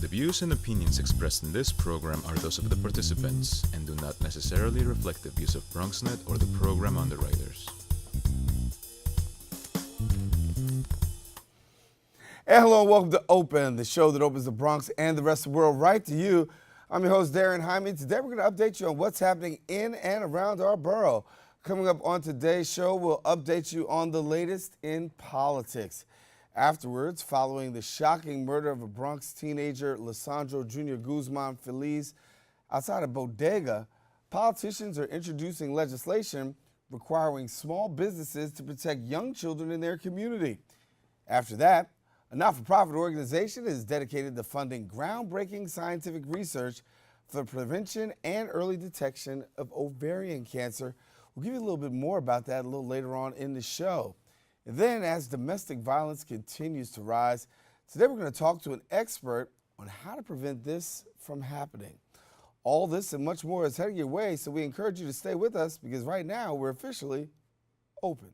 The views and opinions expressed in this program are those of the participants and do not necessarily reflect the views of Bronxnet or the program underwriters. And hello and welcome to Open, the show that opens the Bronx and the rest of the world right to you. I'm your host, Daren Jaime. Today we're going to update you on what's happening in and around our borough. Coming up on today's show, we'll update you on the latest in politics. Afterwards, following the shocking murder of a Bronx teenager, Lisandro Jr. Guzman Feliz, outside a bodega, politicians are introducing legislation requiring small businesses to protect young children in their community. After that, a not-for-profit organization is dedicated to funding groundbreaking scientific research for the prevention and early detection of ovarian cancer. We'll give you a little bit more about that a little later on in the show. And then, as domestic violence continues to rise, today we're going to talk to an expert on how to prevent this from happening. All this and much more is heading your way, so we encourage you to stay with us because right now we're officially open.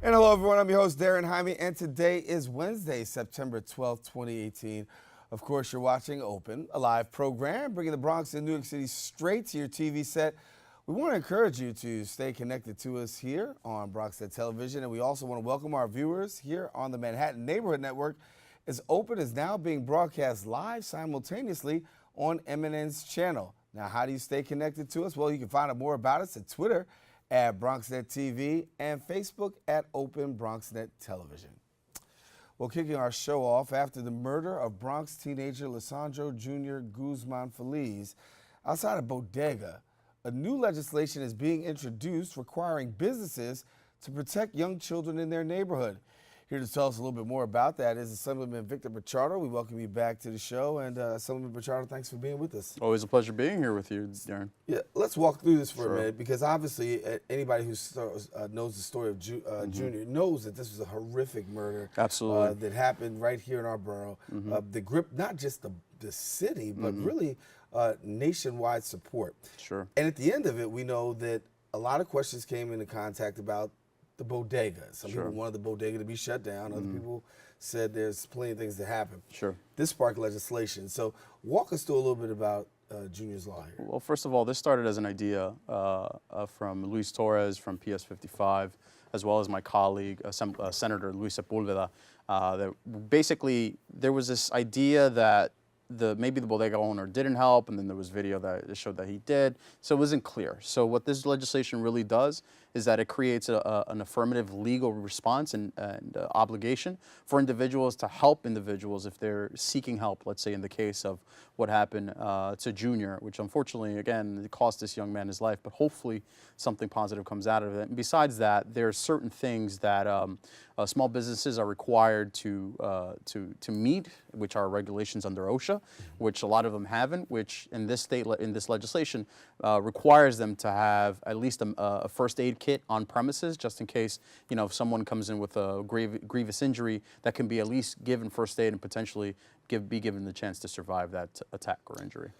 And hello, everyone. I'm your host, Daren Jaime, and today is Wednesday, September 12th, 2018. Of course, you're watching Open, a live program bringing the Bronx and New York City straight to your TV set. We want to encourage you to stay connected to us here on Bronxnet Television, and we also want to welcome our viewers here on the Manhattan Neighborhood Network, as Open is now being broadcast live simultaneously on MNN's channel. Now, how do you stay connected to us? Well, you can find out more about us at Twitter at Bronxnet TV and Facebook at Open Bronxnet Television. Well, kicking our show off after the murder of Bronx teenager Lisandro Jr. Guzman Feliz outside a bodega, a new legislation is being introduced requiring businesses to protect young children in their neighborhood. Here to tell us a little bit more about that is Assemblyman Victor Pichardo. We welcome you back to the show. And Assemblyman Pichardo, thanks for being with us. Always a pleasure being here with you, Daren. Yeah, let's walk through this for a minute, because obviously anybody who knows the story of Junior knows that this was a horrific murder. Absolutely. That happened right here in our borough. The grip, not just the city, but really nationwide support. Sure. And at the end of it, we know that a lot of questions came into contact about the bodega. Some people wanted the bodega to be shut down. Other people said there's plenty of things that happen. Sure. This sparked legislation. So walk us through a little bit about Junior's law here. Well, first of all, this started as an idea from Luis Torres from PS 55, as well as my colleague, Senator Luis Sepulveda. That basically, there was this idea that maybe the bodega owner didn't help, and then there was video that showed that he did, so it wasn't clear. So what this legislation really does is that it creates an affirmative legal response and obligation for individuals to help individuals if they're seeking help, let's say in the case of what happened to Junior, which unfortunately, again, it cost this young man his life, but hopefully something positive comes out of it. And besides that, there are certain things that small businesses are required to meet, which are regulations under OSHA, which a lot of them haven't, which in this legislation requires them to have at least a first aid kit on premises, just in case, you know, if someone comes in with a grievous injury, that can be at least given first aid and potentially be given the chance to survive that attack or injury.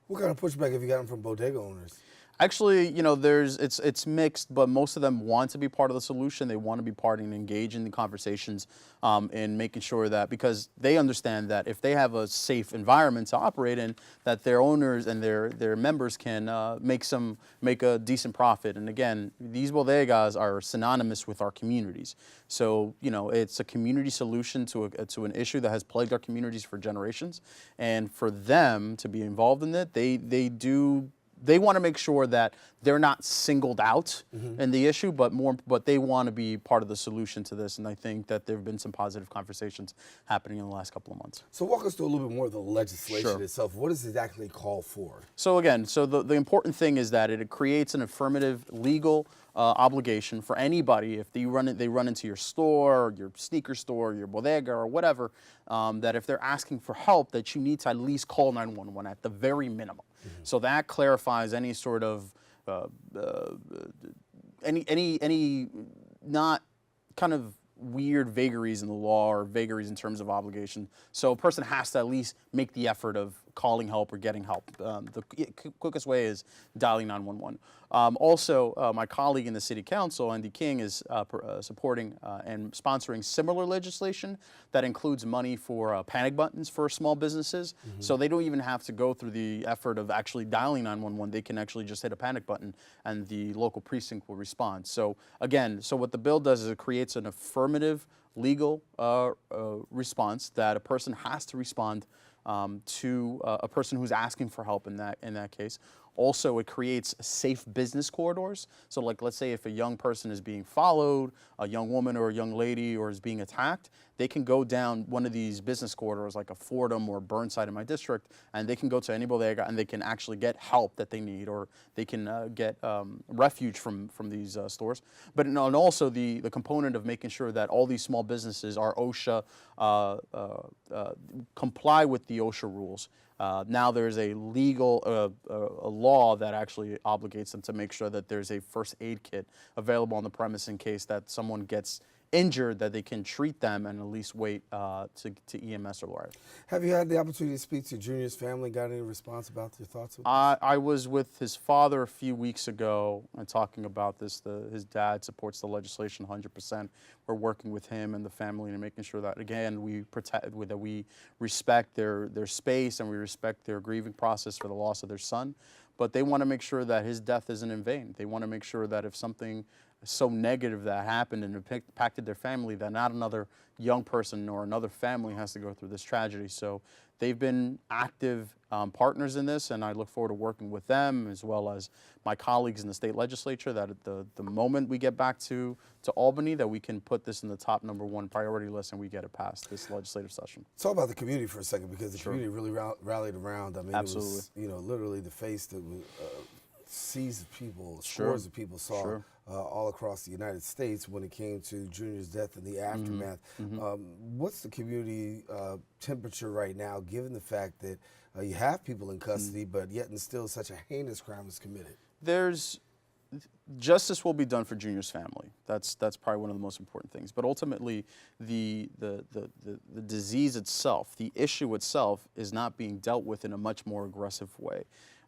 What kind of pushback have you gotten from bodega owners? Actually, you know, it's mixed, but most of them want to be part of the solution. They want to be part and engage in the conversations in making sure that, because they understand that if they have a safe environment to operate in, that their owners and their members can make a decent profit. And again, these bodegas are synonymous with our communities. So, you know, it's a community solution to an issue that has plagued our communities for generations. And for them to be involved in it, they do they want to make sure that they're not singled out in the issue, but they want to be part of the solution to this. And I think that there have been some positive conversations happening in the last couple of months. So walk us through a little bit more of the legislation Sure. itself. What does it actually call for? So again, the important thing is that it creates an affirmative legal obligation for anybody if they run into your store, your sneaker store, your bodega, or whatever, that if they're asking for help, that you need to at least call 911 at the very minimum. So that clarifies any sort of any not kind of weird vagaries in the law or vagaries in terms of obligation. So a person has to at least make the effort of calling help or getting help. The quickest way is dialing 911. Also, my colleague in the City Council, Andy King, is supporting and sponsoring similar legislation that includes money for panic buttons for small businesses. So they don't even have to go through the effort of actually dialing 911. They can actually just hit a panic button and the local precinct will respond. So again, what the bill does is it creates an affirmative legal response that a person has to respond to a person who's asking for help in that case. Also, it creates safe business corridors. So like, let's say if a young person is being followed, a young woman or a young lady, or is being attacked, they can go down one of these business corridors like a Fordham or Burnside in my district, and they can go to any bodega and they can actually get help that they need, or they can get refuge from these stores. But and also the component of making sure that all these small businesses are OSHA, comply with the OSHA rules. Now there's a legal a law that actually obligates them to make sure that there's a first aid kit available on the premise in case that someone gets injured, that they can treat them and at least wait to EMS or LORAD. Have you had the opportunity to speak to Junior's family? Got any response about your thoughts? I was with his father a few weeks ago and talking about this. His dad supports the legislation 100%. We're working with him and the family and making sure that, again, we respect their space and we respect their grieving process for the loss of their son. But they want to make sure that his death isn't in vain. They want to make sure that if something so negative that happened and impacted their family, that not another young person or another family has to go through this tragedy. So they've been active partners in this, and I look forward to working with them as well as my colleagues in the state legislature, that at the moment we get back to Albany, that we can put this in the top #1 priority list and we get it passed this legislative session. Talk about the community for a second, because the community really rallied around. I mean, Absolutely. It was, literally the face that was seas of people, scores of people saw all across the United States when it came to Junior's death and the aftermath. What's the community temperature right now, given the fact that you have people in custody, but yet and still such a heinous crime is committed? Justice will be done for Junior's family. That's probably one of the most important things. But ultimately, the disease itself, the issue itself, is not being dealt with in a much more aggressive way.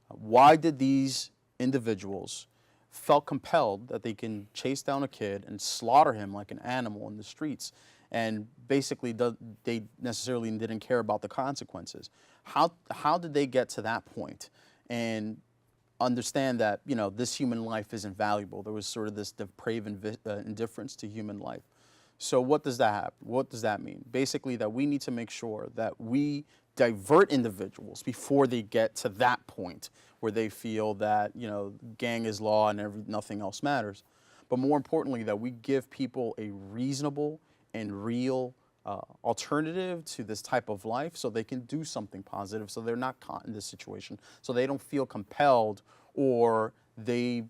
Why did these individuals felt compelled that they can chase down a kid and slaughter him like an animal in the streets, and basically they necessarily didn't care about the consequences? How did they get to that point and understand that, this human life isn't valuable? There was sort of this depraved indifference to human life. So what does that happen? What does that mean? Basically, that we need to make sure that we divert individuals before they get to that point where they feel that, gang is law and nothing else matters. But more importantly, that we give people a reasonable and real alternative to this type of life, so they can do something positive, so they're not caught in this situation, so they don't feel compelled, or they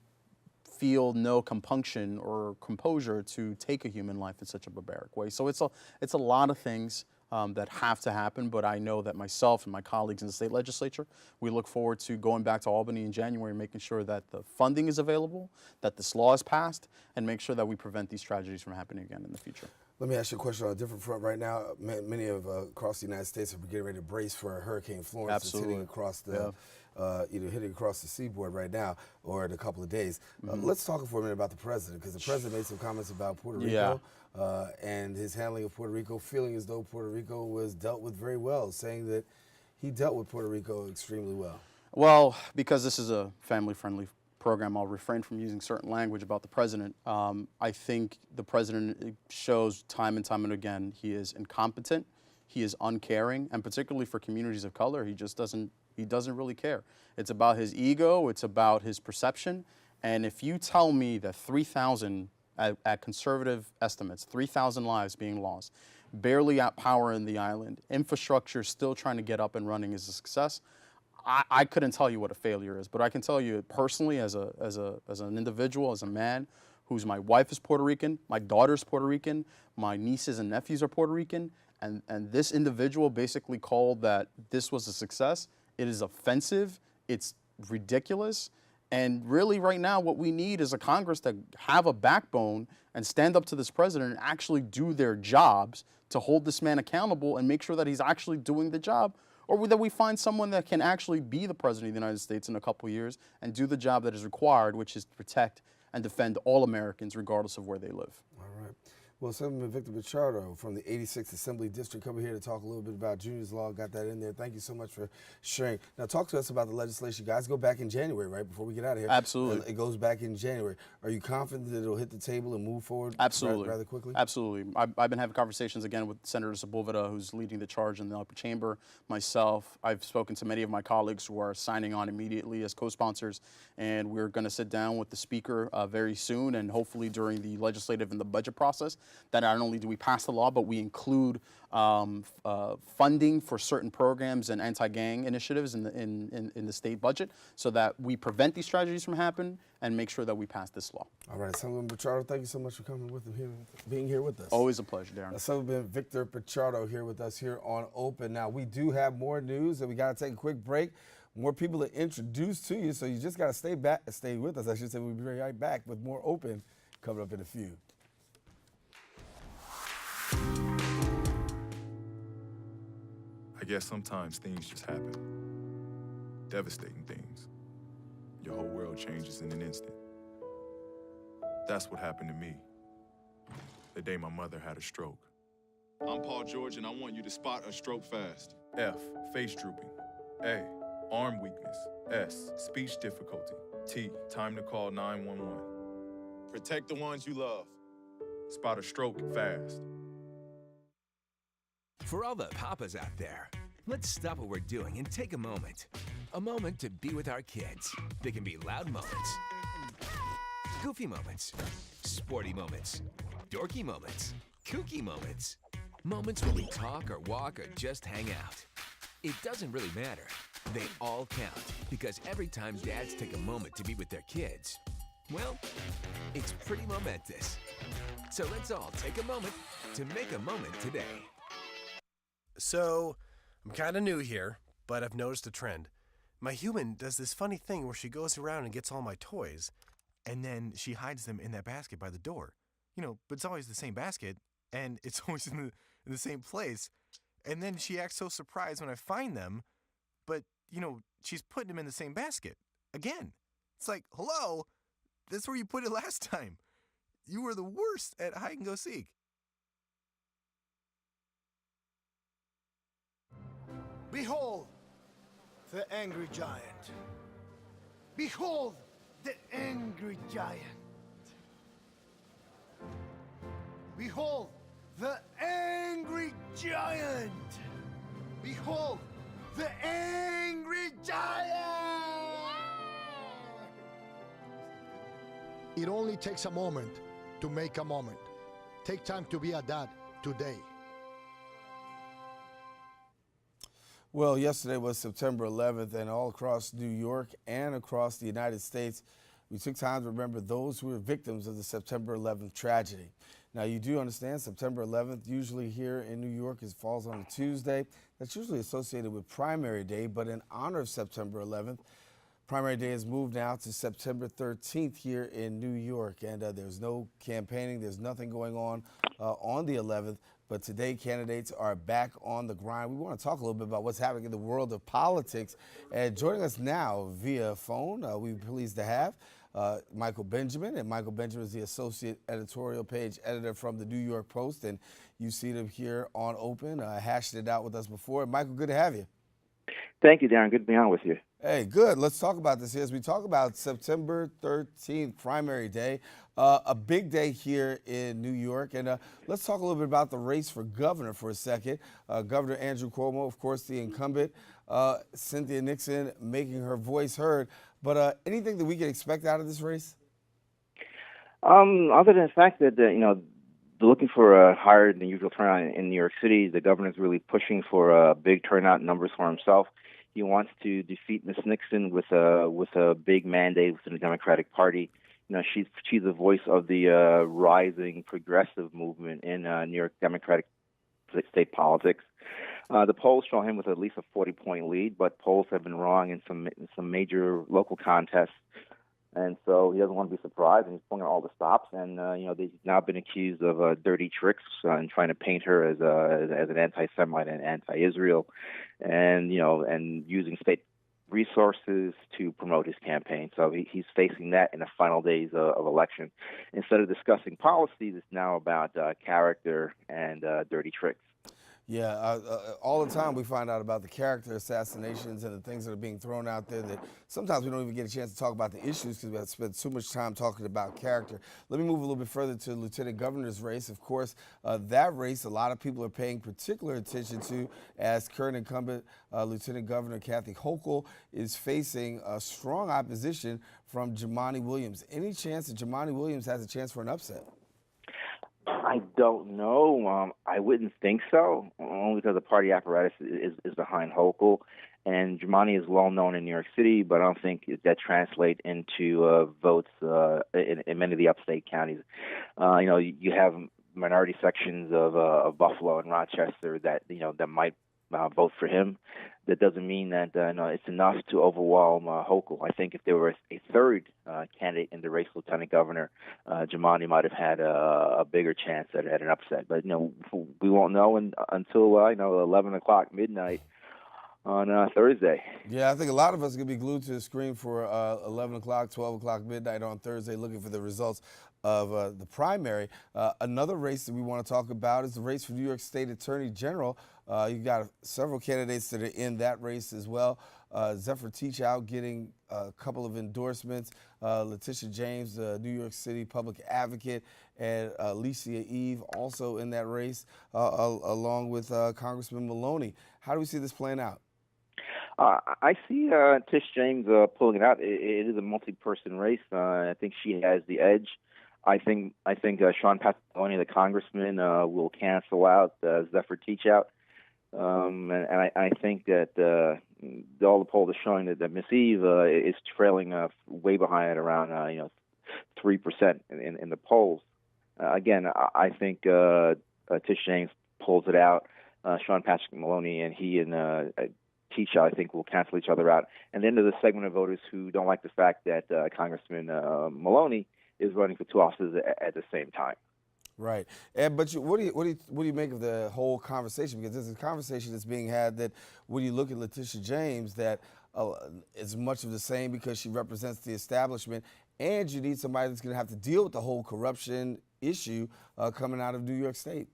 feel no compunction or composure to take a human life in such a barbaric way. So it's a lot of things that have to happen, but I know that myself and my colleagues in the state legislature, we look forward to going back to Albany in January and making sure that the funding is available, that this law is passed, and make sure that we prevent these tragedies from happening again in the future. Let me ask you a question on a different front right now. Many of across the United States are getting ready to brace for Hurricane Florence. Absolutely. It's hitting across the hitting across the seaboard right now, or in a couple of days. Let's talk for a minute about the president, because the president made some comments about Puerto Rico and his handling of Puerto Rico, feeling as though Puerto Rico was dealt with very well, saying that he dealt with Puerto Rico extremely well. Well, because this is a family-friendly program, I'll refrain from using certain language about the president. I think the president shows time and time and again he is incompetent, He is uncaring, and particularly for communities of color, he doesn't really care. It's about his ego, it's about his perception. And if you tell me that 3,000, at conservative estimates, 3,000 lives being lost, barely at power in the island, infrastructure still trying to get up and running is a success, I couldn't tell you what a failure is. But I can tell you personally, as an individual, as a man, my wife is Puerto Rican, my daughter's Puerto Rican, my nieces and nephews are Puerto Rican, and this individual basically called that this was a success. It is offensive, it's ridiculous, and really right now what we need is a Congress that have a backbone and stand up to this president and actually do their jobs to hold this man accountable and make sure that he's actually doing the job, or that we find someone that can actually be the president of the United States in a couple of years and do the job that is required, which is to protect and defend all Americans regardless of where they live. All right. Well, Assemblyman Victor Pichardo from the 86th Assembly District coming here to talk a little bit about Junior's Law. Got that in there. Thank you so much for sharing. Now, talk to us about the legislation. You guys go back in January, right, before we get out of here. Absolutely. It goes back in January. Are you confident that it'll hit the table and move forward rather quickly? Absolutely. I've been having conversations again with Senator Sepulveda, who's leading the charge in the upper chamber, myself. I've spoken to many of my colleagues who are signing on immediately as co-sponsors, and we're going to sit down with the Speaker very soon, and hopefully during the legislative and the budget process, that not only do we pass the law, but we include funding for certain programs and anti-gang initiatives in the state budget, so that we prevent these tragedies from happening and make sure that we pass this law. All right, Assemblyman Pichardo, thank you so much for coming with being here with us. Always a pleasure, Daren. Assemblyman Victor Pichardo here with us here on Open. Now, we do have more news, and we got to take a quick break. More people to introduce to you, so you just got to stay with us. I should say we'll be right back with more Open coming up in a few. I guess sometimes things just happen. Devastating things. Your whole world changes in an instant. That's what happened to me the day my mother had a stroke. I'm Paul George, and I want you to spot a stroke fast. F, face drooping. A, arm weakness. S, speech difficulty. T, time to call 911. Protect the ones you love. Spot a stroke fast. For all the papas out there, let's stop what we're doing and take a moment. A moment to be with our kids. They can be loud moments, goofy moments, sporty moments, dorky moments, kooky moments. Moments where we talk or walk or just hang out. It doesn't really matter. They all count, because every time dads take a moment to be with their kids, well, it's pretty momentous. So let's all take a moment to make a moment today. So, I'm kind of new here, but I've noticed a trend. My human does this funny thing where she goes around and gets all my toys, and then she hides them in that basket by the door. But it's always the same basket, and it's always in the same place. And then she acts so surprised when I find them, but, she's putting them in the same basket. Again. It's like, hello? That's where you put it last time. You were the worst at hide and go seek. Behold, the angry giant. Behold, the angry giant. Behold, the angry giant. Behold, the angry giant. It only takes a moment to make a moment. Take time to be a dad today. Well, yesterday was September 11th, and all across New York and across the United States, we took time to remember those who were victims of the September 11th tragedy. Now, you do understand September 11th, usually here in New York, falls on a Tuesday. That's usually associated with Primary Day, but in honor of September 11th, Primary Day has moved now to September 13th here in New York, and there's no campaigning, there's nothing going on the 11th. But today, candidates are back on the grind. We want to talk a little bit about what's happening in the world of politics. And joining us now via phone, we're pleased to have Mikhael Benjamin. And Mikhael Benjamin is the associate editorial page editor from the New York Post. And you see him here on Open, hashed it out with us before. Mikhael, good to have you. Thank you, Daren. Good to be on with you. Hey, good. Let's talk about this here as we talk about September 13th, primary day, a big day here in New York. And let's talk a little bit about the race for governor for a second. Governor Andrew Cuomo, of course, the incumbent, Cynthia Nixon making her voice heard. But anything that we can expect out of this race? Other than the fact that they're looking for a higher than usual turnout in New York City, the governor's really pushing for big turnout numbers for himself. He wants to defeat Miss Nixon with a big mandate within the Democratic Party. She's the voice of the rising progressive movement in New York Democratic state politics. The polls show him with at least a 40-point lead, but polls have been wrong in some major local contests. And so he doesn't want to be surprised, and he's pulling out all the stops. And they've now been accused of dirty tricks and trying to paint her as an anti-Semite and anti-Israel, and using state resources to promote his campaign. So he's facing that in the final days of election. Instead of discussing policies, it's now about character and dirty tricks. Yeah, all the time we find out about the character assassinations and the things that are being thrown out there that sometimes we don't even get a chance to talk about the issues because we have spent too much time talking about character. Let me move a little bit further to the lieutenant governor's race. Of course, that race a lot of people are paying particular attention to as current incumbent Lieutenant Governor Kathy Hochul is facing strong opposition from Jumaane Williams. Any chance that Jumaane Williams has a chance for an upset? I don't know. I wouldn't think so, only because the party apparatus is behind Hochul. And Jumaane is well known in New York City, but I don't think that translates into votes in many of the upstate counties. You have minority sections of Buffalo and Rochester that might vote for him. That doesn't mean that it's enough to overwhelm Hochul. I think if there were a third candidate in the race, lieutenant governor, Jumaane might have had a bigger chance at an upset. But we won't know until 11 o'clock midnight on Thursday. Yeah, I think a lot of us are going to be glued to the screen for 11 o'clock, 12 o'clock midnight on Thursday looking for the results of the primary. Another race that we want to talk about is the race for New York State Attorney General. You've got several candidates that are in that race as well. Zephyr Teachout getting a couple of endorsements. Letitia James, the New York City public advocate, and Alicia Eve also in that race, along with Congressman Maloney. How do we see this playing out? I see Tish James pulling it out. It is a multi-person race. I think she has the edge. I think Sean Patrick Maloney, the congressman, will cancel out Zephyr Teachout. And I think that all the polls are showing that Miss Eve is trailing way behind at around 3% in the polls. Again, I think Tish James pulls it out. Sean Patrick Maloney and he and Teachout, I think, will cancel each other out. And then there's a segment of voters who don't like the fact that Congressman Maloney is running for two offices at the same time. Right, but what do you make of the whole conversation? Because there's a conversation that's being had that when you look at Letitia James, that it's much of the same because she represents the establishment, and you need somebody that's going to have to deal with the whole corruption issue coming out of New York State.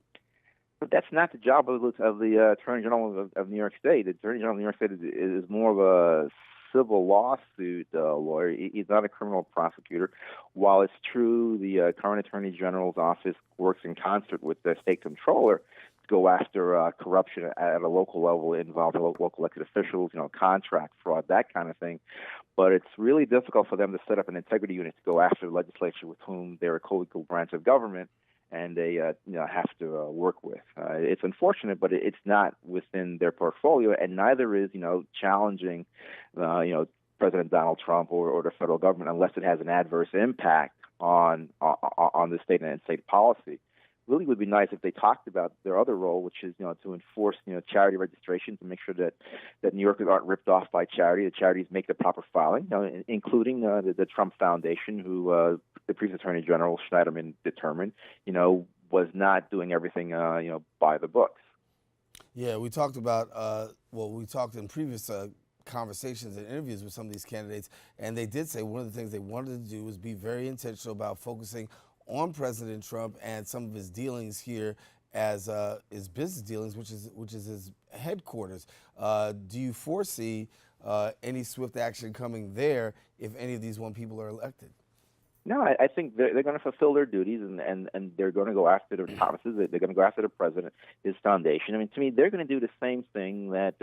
But that's not the job of the Attorney General of New York State. The Attorney General of New York State is more of a civil lawsuit lawyer. He's not a criminal prosecutor. While it's true the current Attorney General's office works in concert with the state comptroller to go after corruption at a local level involving local elected officials, contract fraud, that kind of thing. But it's really difficult for them to set up an integrity unit to go after the legislature with whom they're a co-equal branch of government and they have to work with. It's unfortunate, but it's not within their portfolio, and neither is challenging President Donald Trump or the federal government unless it has an adverse impact on the state and state policy. Really would be nice if they talked about their other role, which is to enforce charity registration to make sure that New Yorkers aren't ripped off by charity. The charities make the proper filing, including the Trump Foundation, who the previous Attorney General Schneiderman determined was not doing everything by the books. Yeah, we talked about we talked in previous conversations and interviews with some of these candidates, and they did say one of the things they wanted to do was be very intentional about focusing on President Trump and some of his dealings here as his business dealings, which is his headquarters. Do you foresee any swift action coming there if any of these one people are elected? No, I think they're going to fulfill their duties, and they're going to go after their Thomases. They're going to go after the president, his foundation. I mean, to me, they're going to do the same thing that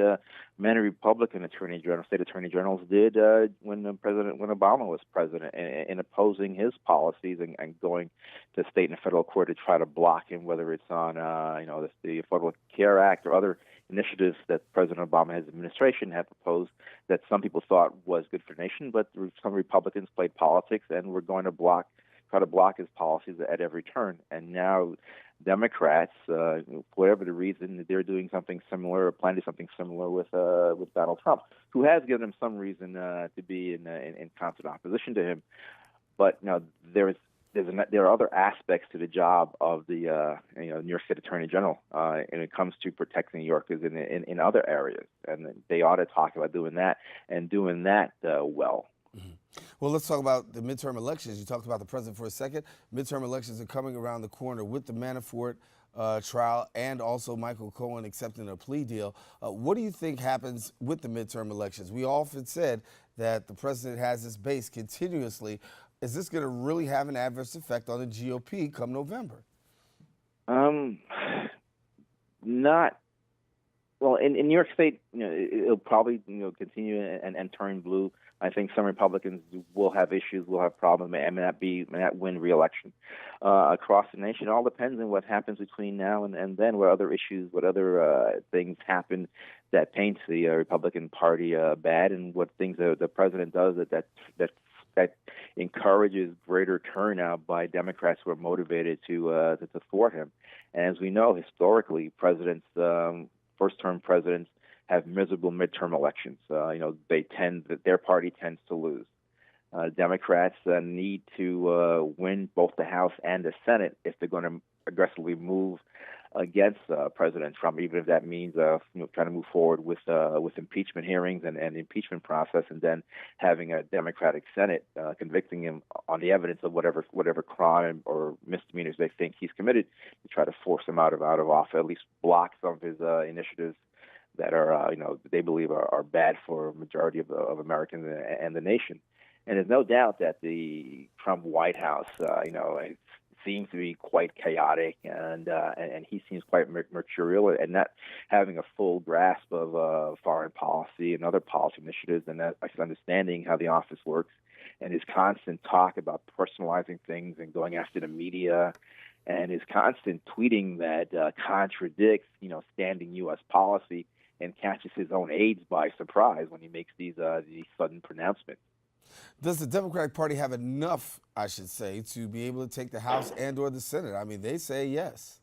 many Republican state attorney generals did when Obama was president, in opposing his policies and going to state and federal court to try to block him, whether it's on the Affordable Care Act or other initiatives that President Obama and his administration had proposed that some people thought was good for the nation, but some Republicans played politics and were going to try to block his policies at every turn. And now Democrats, for whatever the reason, they're doing something similar or planning something similar with Donald Trump, who has given him some reason to be in constant opposition to him. But there are other aspects to the job of the New York State Attorney General when it comes to protecting New Yorkers in other areas, and they ought to talk about doing that and doing that well. Mm-hmm. Well, let's talk about the midterm elections. You talked about the president for a second. Midterm elections are coming around the corner with the Manafort trial and also Michael Cohen accepting a plea deal. What do you think happens with the midterm elections? We often said that the president has his base continuously. Is this going to really have an adverse effect on the GOP come November? Not. Well, in New York State, it'll probably continue and turn blue. I think some Republicans will have issues, will have problems, may not win re-election. Across the nation, it all depends on what happens between now and then, what other issues, what other things happen that paints the Republican Party bad, and what things the president does that encourages greater turnout by Democrats who are motivated to thwart him. And as we know, historically, first-term presidents have miserable midterm elections. Their party tends to lose. Democrats need to win both the House and the Senate if they're going to aggressively move against President Trump, even if that means trying to move forward with impeachment hearings and impeachment process, and then having a Democratic Senate convicting him on the evidence of whatever crime or misdemeanors they think he's committed, to try to force him out of office, at least block some of his initiatives that are they believe are bad for a majority of Americans and the nation. And there's no doubt that the Trump White House, it seems to be quite chaotic, and he seems quite mercurial and not having a full grasp of foreign policy and other policy initiatives, and that understanding how the office works, and his constant talk about personalizing things and going after the media, and his constant tweeting that contradicts standing U.S. policy and catches his own aides by surprise when he makes these sudden pronouncements. Does the Democratic Party have enough, I should say, to be able to take the House and or the Senate? I mean, they say yes.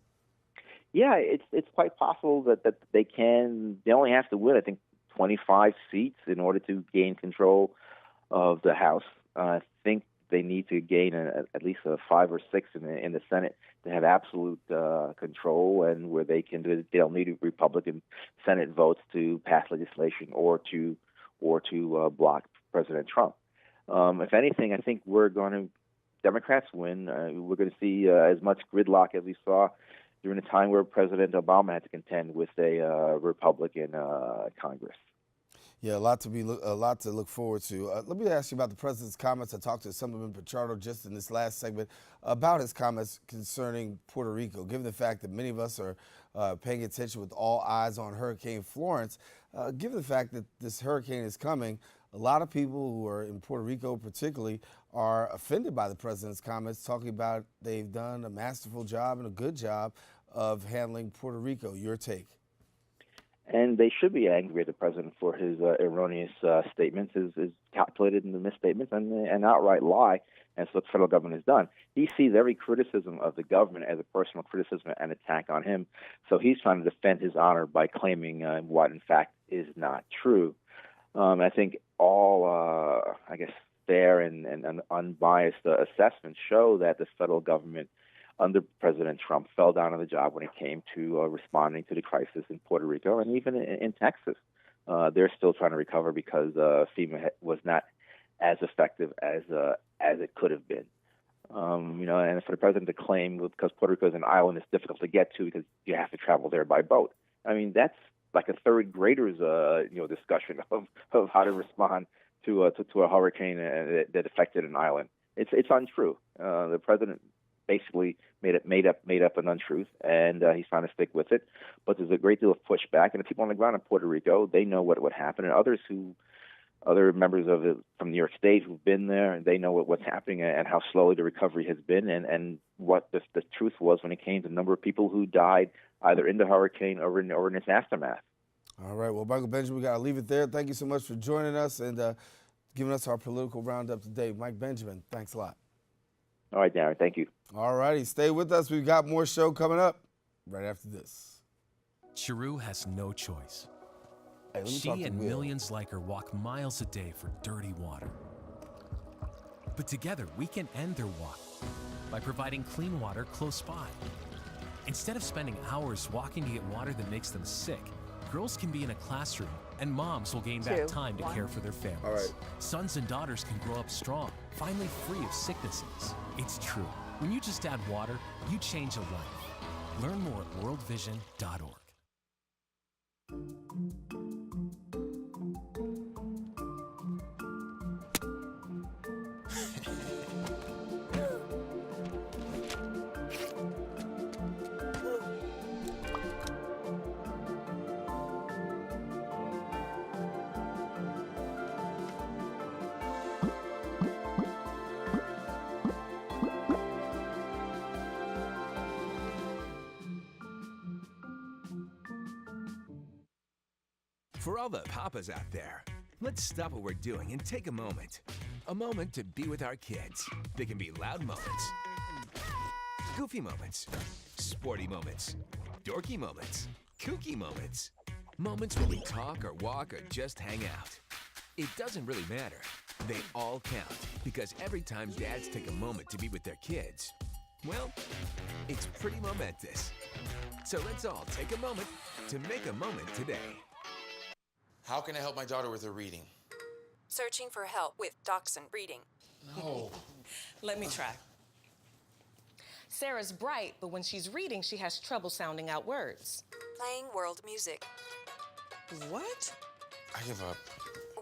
Yeah, it's quite possible that they can. They only have to win, I think, 25 seats in order to gain control of the House. I think they need to gain at least 5 or 6 in the Senate to have absolute control, and where they'll need Republican Senate votes to pass legislation or to block President Trump. If anything, I think Democrats win. We're going to see as much gridlock as we saw during the time where President Obama had to contend with a Republican Congress. Yeah, a lot to look forward to. Let me ask you about the president's comments. I talked to Assemblyman Pichardo just in this last segment about his comments concerning Puerto Rico. Given the fact that many of us are paying attention with all eyes on Hurricane Florence, given the fact that this hurricane is coming, a lot of people who are in Puerto Rico particularly are offended by the president's comments, talking about they've done a masterful job and a good job of handling Puerto Rico. Your take? And they should be angry at the president for his erroneous statements, his calculated misstatements, and an outright lie, as what the federal government has done. He sees every criticism of the government as a personal criticism and attack on him. So he's trying to defend his honor by claiming what, in fact, is not true. I think all, fair and unbiased assessments show that the federal government under President Trump fell down on the job when it came to responding to the crisis in Puerto Rico and even in Texas. They're still trying to recover because FEMA was not as effective as it could have been. And for the president to claim because Puerto Rico is an island, it's difficult to get to because you have to travel there by boat. I mean, that's like a third grader's discussion of how to respond to a hurricane that affected an island. It's untrue. The president basically made up an untruth, and he's trying to stick with it. But there's a great deal of pushback, and the people on the ground in Puerto Rico, they know what would happen, and other members from New York State who've been there, and they know what's happening and how slowly the recovery has been, and what the truth was when it came to the number of people who died either in the hurricane or in its aftermath. All right, well, Michael Benjamin, we got to leave it there. Thank you so much for joining us and giving us our political roundup today. Mike Benjamin, thanks a lot. All right, Darren, thank you. All righty, stay with us. We've got more show coming up right after this. Chiru has no choice. Hey, she and millions like her walk miles a day for dirty water. But together, we can end their walk by providing clean water close by. Instead of spending hours walking to get water that makes them sick, girls can be in a classroom, and moms will gain back time to care for their families. All right. Sons and daughters can grow up strong, finally free of sicknesses. It's true. When you just add water, you change a life. Learn more at worldvision.org. For all the papas out there, let's stop what we're doing and take a moment. A moment to be with our kids. They can be loud moments, goofy moments, sporty moments, dorky moments, kooky moments. Moments when we talk or walk or just hang out. It doesn't really matter. They all count because every time dads take a moment to be with their kids, well, it's pretty momentous. So let's all take a moment to make a moment today. How can I help my daughter with her reading? Searching for help with Dachshund Reading. No. Let me try. Sarah's bright, but when she's reading, she has trouble sounding out words. Playing world music. What? I give up.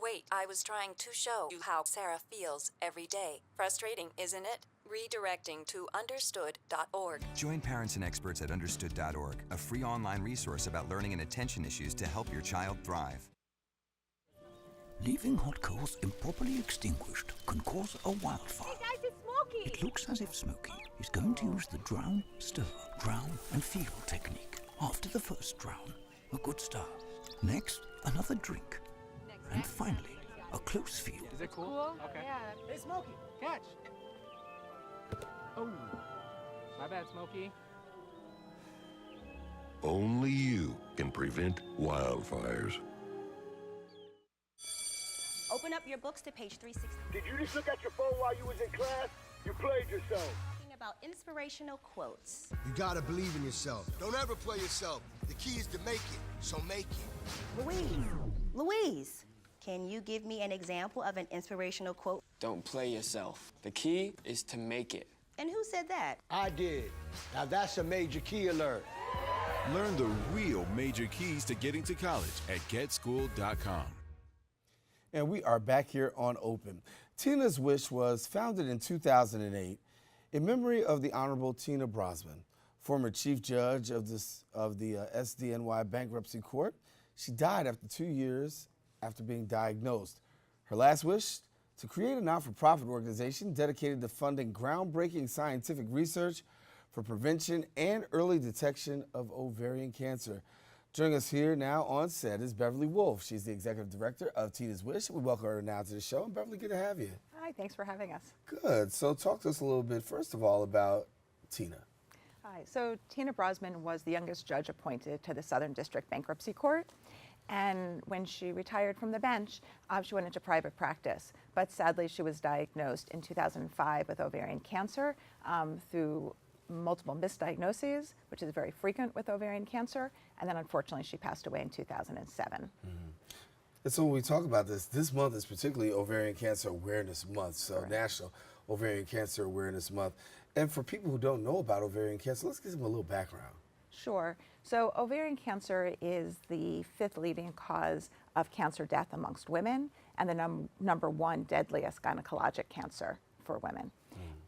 Wait, I was trying to show you how Sarah feels every day. Frustrating, isn't it? Redirecting to understood.org. Join parents and experts at understood.org, a free online resource about learning and attention issues to help your child thrive. Leaving hot coals improperly extinguished can cause a wildfire. Hey guys, it's Smokey! It looks as if Smokey is going to use the drown, stir, drown, and feel technique. After the first drown, a good start. Next, another drink. And finally, a close feel. Is it cool? Okay. Yeah. Hey, Smokey, catch! Oh, my bad, Smokey. Only you can prevent wildfires. Open up your books to page 360. Did you just look at your phone while you was in class? You played yourself. Talking about inspirational quotes. You gotta believe in yourself. Don't ever play yourself. The key is to make it, so make it. Louise, can you give me an example of an inspirational quote? Don't play yourself. The key is to make it. And who said that? I did. Now that's a major key alert. Learn the real major keys to getting to college at getschool.com. And we are back here on Open. Tina's Wish was founded in 2008 in memory of the Honorable Tina Brosman, former chief judge of the SDNY Bankruptcy Court. She died after 2 years after being diagnosed. Her last wish, to create a not-for-profit organization dedicated to funding groundbreaking scientific research for prevention and early detection of ovarian cancer. Joining us here now on set is Beverly Wolfe. She's the executive director of Tina's Wish. We welcome her now to the show. And Beverly, good to have you. Hi, thanks for having us. Good. So talk to us a little bit, first of all, about Tina. Hi. So Tina Brosman was the youngest judge appointed to the Southern District Bankruptcy Court. And when she retired from the bench, she went into private practice. But sadly, she was diagnosed in 2005 with ovarian cancer through multiple misdiagnoses, which is very frequent with ovarian cancer. And then unfortunately, she passed away in 2007. Mm-hmm. And so when we talk about this month is particularly Ovarian Cancer Awareness Month, so Right. National Ovarian Cancer Awareness Month. And for people who don't know about ovarian cancer, let's give them a little background. Sure. So ovarian cancer is the 5th leading cause of cancer death amongst women and the number 1 deadliest gynecologic cancer for women.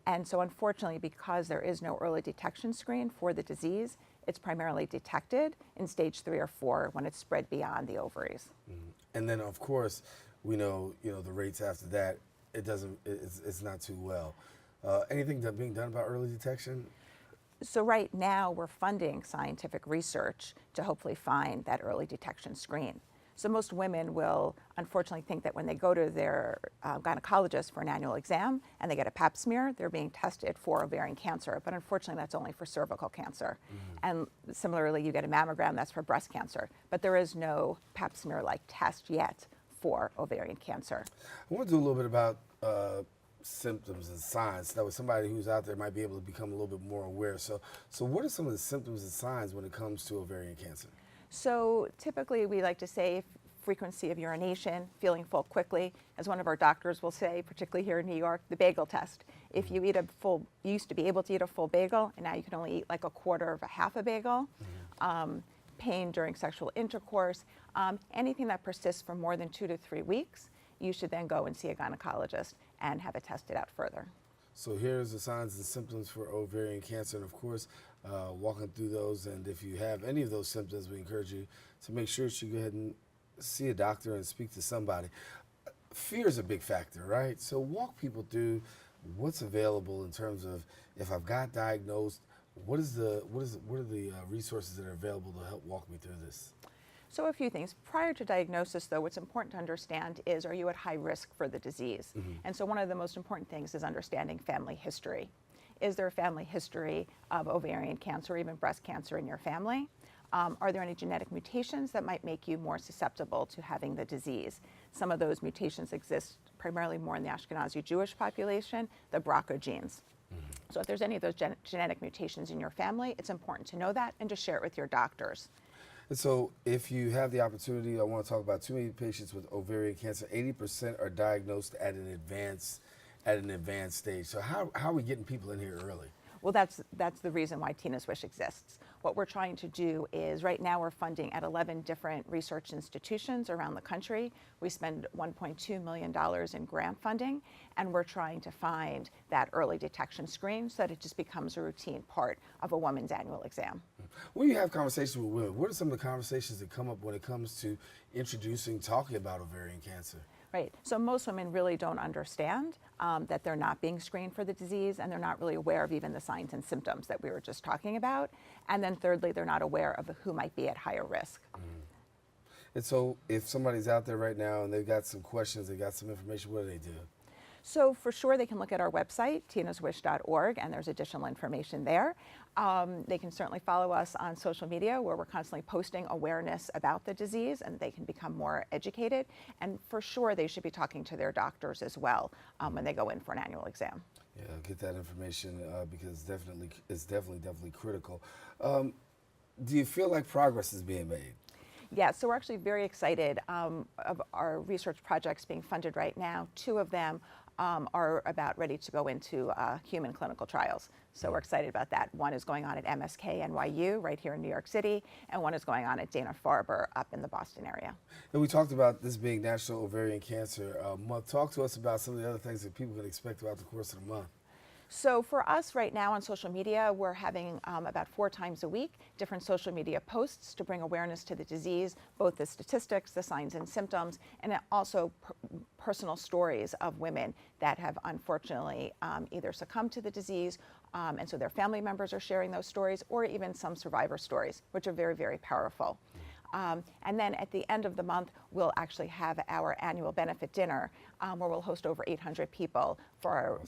And so unfortunately, because there is no early detection screen for the disease, it's primarily detected in stage 3 or 4 when it's spread beyond the ovaries. And then, of course, we know, the rates after that, it's not too well. Anything being done about early detection? So right now, we're funding scientific research to hopefully find that early detection screen. So most women will unfortunately think that when they go to their gynecologist for an annual exam and they get a pap smear, they're being tested for ovarian cancer. But unfortunately, that's only for cervical cancer. And similarly, you get a mammogram, that's for breast cancer. But there is no pap smear-like test yet for ovarian cancer. I want to do a little bit about symptoms and signs. That way somebody who's out there might be able to become a little bit more aware. So what are some of the symptoms and signs when it comes to ovarian cancer? So typically we like to say frequency of urination, feeling full quickly. As one of our doctors will say, particularly here in New York, the bagel test. If you you used to be able to eat a full bagel, and now you can only eat like a quarter of a half a bagel. Pain during sexual intercourse, anything that persists for more than 2 to 3 weeks, you should then go and see a gynecologist and have it tested out further. So here's the signs and symptoms for ovarian cancer, and of course, walking through those. And if you have any of those symptoms, we encourage you to make sure that you go ahead and see a doctor and speak to somebody. Fear is a big factor, right? So walk people through what's available in terms of if I've got diagnosed, what are the resources that are available to help walk me through this? So a few things. Prior to diagnosis, though, what's important to understand is, are you at high risk for the disease? And so one of the most important things is understanding family history. Is there a family history of ovarian cancer or even breast cancer in your family? Are there any genetic mutations that might make you more susceptible to having the disease? Some of those mutations exist primarily more in the Ashkenazi Jewish population, the BRCA genes. So if there's any of those genetic mutations in your family, it's important to know that and to share it with your doctors. And so if you have the opportunity, I want to talk about too many patients with ovarian cancer. 80% are diagnosed at an advanced stage. So how are we getting people in here early? Well, that's the reason why Tina's Wish exists. What we're trying to do is, right now we're funding at 11 different research institutions around the country. We spend $1.2 million in grant funding, and we're trying to find that early detection screen so that it just becomes a routine part of a woman's annual exam. When you have conversations with women, what are some of the conversations that come up when it comes to talking about ovarian cancer? Right. So most women really don't understand that they're not being screened for the disease, and they're not really aware of even the signs and symptoms that we were just talking about. And then thirdly, they're not aware of who might be at higher risk. And so if somebody's out there right now and they've got some questions, they got some information, what do they do? So for sure, they can look at our website, tinaswish.org, and there's additional information there. They can certainly follow us on social media, where we're constantly posting awareness about the disease, and they can become more educated. And for sure, they should be talking to their doctors as well when they go in for an annual exam. Yeah, get that information because it's definitely critical. Do you feel like progress is being made? Yeah, so we're actually very excited of our research projects being funded right now. 2 of them are about ready to go into human clinical trials. So we're excited about that. One is going on at MSK NYU right here in New York City, and one is going on at Dana-Farber up in the Boston area. And we talked about this being National Ovarian Cancer Month. Talk to us about some of the other things that people can expect throughout the course of the month. So for us right now on social media, we're having about 4 times a week different social media posts to bring awareness to the disease, both the statistics, the signs and symptoms, and also personal stories of women that have unfortunately either succumbed to the disease, and so their family members are sharing those stories, or even some survivor stories, which are very, very powerful. And then at the end of the month, we'll actually have our annual benefit dinner where we'll host over 800 people for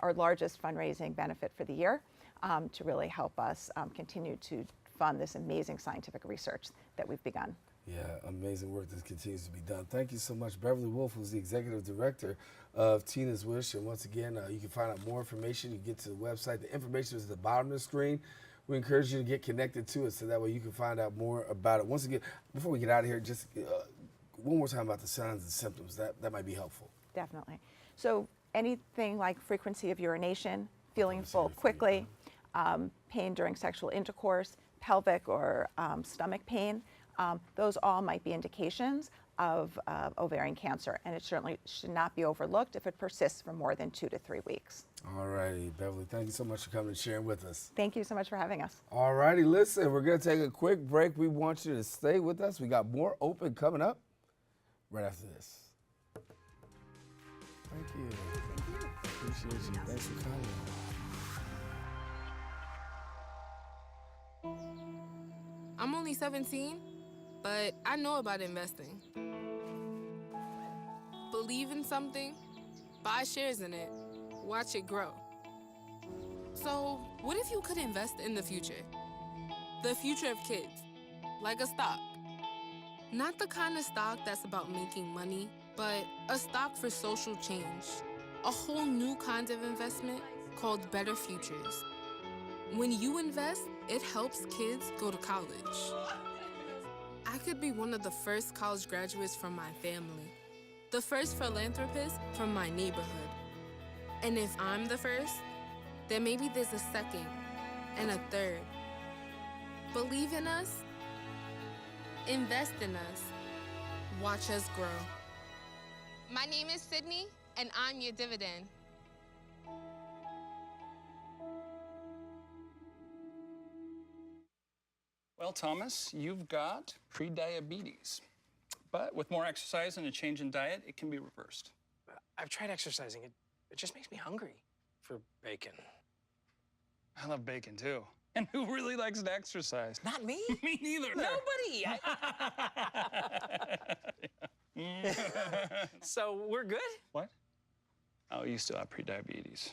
our largest fundraising benefit for the year to really help us continue to fund this amazing scientific research that we've begun. Yeah, amazing work that continues to be done. Thank you so much. Beverly Wolfe, who's the executive director of Tina's Wish. And once again, you can find out more information. You can get to the website. The information is at the bottom of the screen. We encourage you to get connected to it so that way you can find out more about it. Once again, before we get out of here, just one more time about the signs and symptoms. That might be helpful. Definitely. So anything like frequency of urination, feeling full quickly, pain during sexual intercourse, pelvic or stomach pain, those all might be indications of ovarian cancer, and it certainly should not be overlooked if it persists for more than 2 to 3 weeks. All righty, Beverly, thank you so much for coming and sharing with us. Thank you so much for having us. All righty, listen, we're going to take a quick break. We want you to stay with us. We got more Open coming up right after this. Thank you. Thank you. Appreciate you. Thanks for coming. I'm only 17, but I know about investing. Believe in something, buy shares in it, watch it grow. So, what if you could invest in the future? The future of kids, like a stock. Not the kind of stock that's about making money, but a stock for social change. A whole new kind of investment called Better Futures. When you invest, it helps kids go to college. I could be one of the first college graduates from my family, the first philanthropist from my neighborhood. And if I'm the first, then maybe there's a second and a third. Believe in us, invest in us, watch us grow. My name is Sydney, and I'm your dividend. Well, Thomas, you've got prediabetes. But with more exercise and a change in diet, it can be reversed. I've tried exercising. It just makes me hungry for bacon. I love bacon, too. And who really likes to exercise? Not me. Me neither. Nobody. So we're good? What? Oh, you still have prediabetes.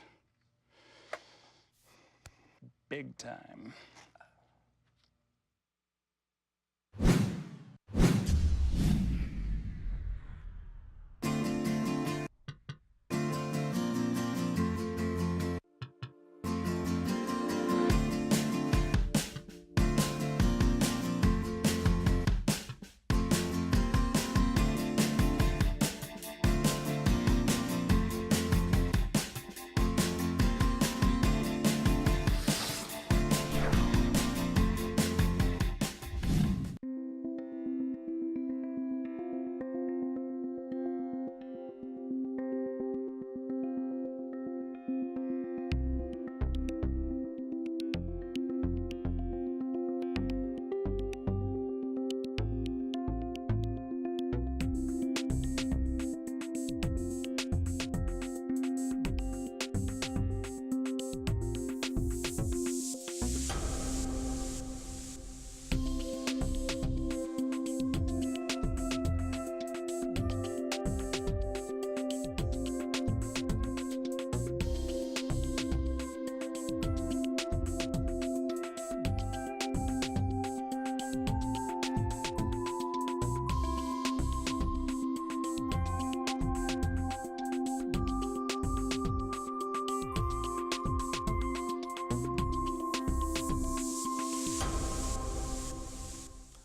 Big time.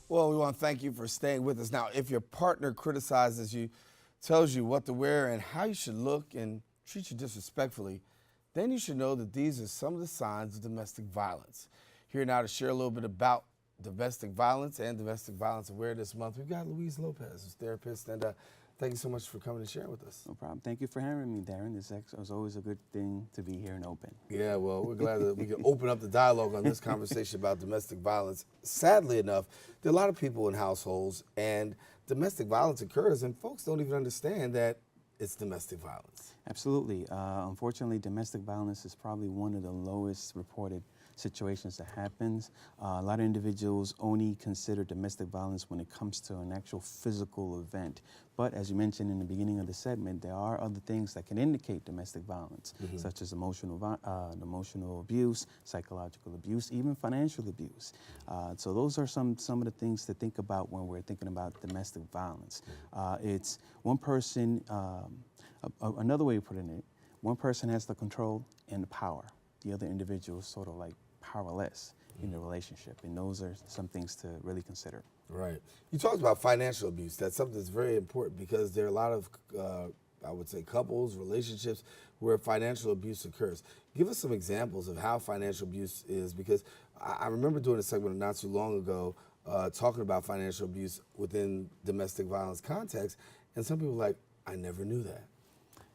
Well, we want to thank you for staying with us. Now, if your partner criticizes you, tells you what to wear and how you should look and treats you disrespectfully, then you should know that these are some of the signs of domestic violence. Here now to share a little bit about domestic violence and domestic violence awareness month, we've got Luis Lopez, who's a therapist, and thank you so much for coming and sharing with us. No problem. Thank you for having me, Daren. This is always a good thing to be here and open. Yeah, well, we're glad that we can open up the dialogue on this conversation about domestic violence. Sadly enough, there are a lot of people in households, and domestic violence occurs, and folks don't even understand that it's domestic violence. Absolutely. Unfortunately, domestic violence is probably one of the lowest reported situations that happens. A lot of individuals only consider domestic violence when it comes to an actual physical event. But as you mentioned in the beginning of the segment, there are other things that can indicate domestic violence, such as emotional abuse, psychological abuse, even financial abuse. So those are some of the things to think about when we're thinking about domestic violence. It's one person, another way of putting it, one person has the control and the power. The other individual is sort of like powerless in the relationship, and those are some things to really consider. Right. You talked about financial abuse. That's something that's very important because there are a lot of I would say, couples, relationships where financial abuse occurs. Give us some examples of how financial abuse is, because I remember doing a segment not too long ago talking about financial abuse within domestic violence context, and some people were like, I never knew that.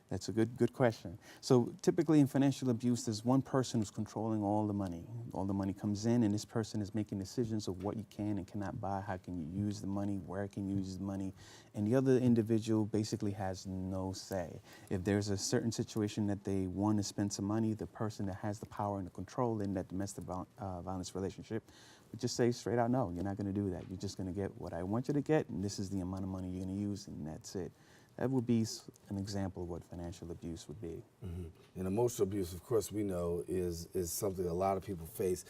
That's a good question. So typically in financial abuse, there's one person who's controlling all the money. All the money comes in, and this person is making decisions of what you can and cannot buy, how can you use the money, where can you use the money, and the other individual basically has no say. If there's a certain situation that they want to spend some money, the person that has the power and the control in that domestic violence relationship would just say straight out, no, you're not going to do that. You're just going to get what I want you to get, and this is the amount of money you're going to use, and that's it. That would be an example of what financial abuse would be. And emotional abuse, of course, we know is something a lot of people face.